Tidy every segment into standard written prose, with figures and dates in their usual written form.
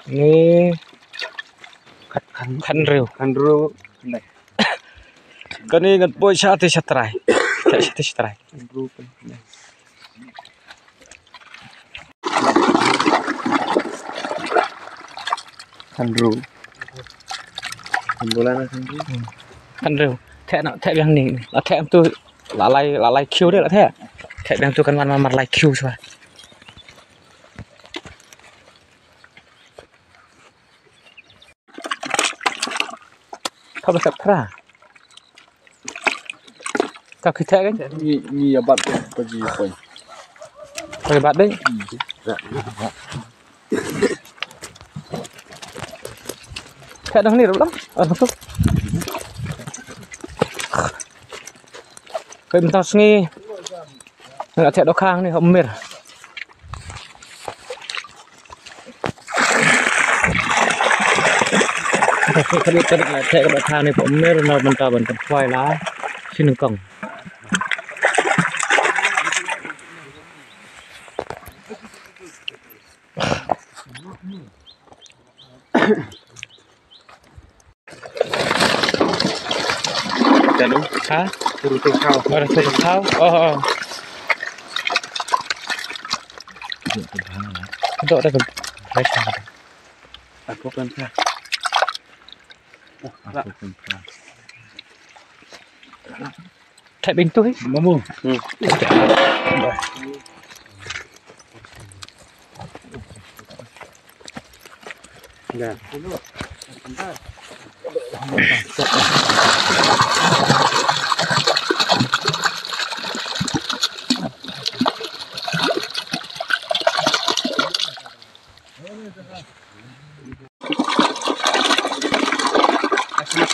Ini khăn rêu này cái này gần bôi sát thì sát trai khăn rưu này khăn rưu bola khăn rêu thẹ nào thẹ yang nih là thẹ em tôi là lai kêu đấy là thẹ yang tôi kan mặt lai kêu rồi không được ra các cái thẹ cái gì bạn có gì vậy rồi bạn đấy thẹ đang này đâu lắm nó tốt cái mình tao nghe là thẹ đó khang này không mệt cái này là thẹ đó khang này cũng mệt nó mình tao vẫn còn quay lá xin đừng còng đúng hả từ từ khao Itu ada kan? Aku kan Thẻ bình tôi. Mamu. Nè.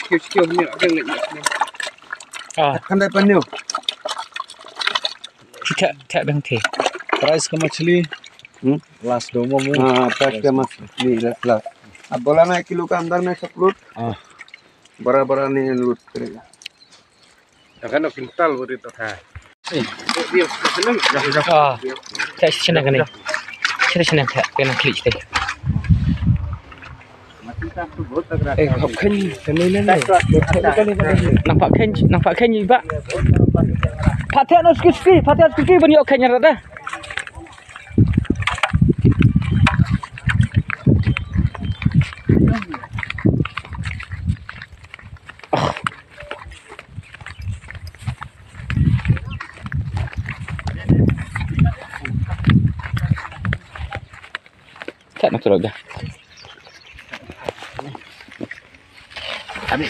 Kecil ni ada lagi. Kan dah penuh. Thẻ bằng thẻ. Price का मछली लास्ट दो में हाँ पैक का मछली लास्ट अब बोला ना 1 किलो का अंदर में सब लूट बड़ा बड़ा नहीं लूट करेगा अगर ना किंटल बोली तो था thẻ chân này chân thẻ cái này klik đây học khinh cái này này nampak khen gì vậy Fatih no ski banyak khennya ada Cak nak turun dah. Ambil.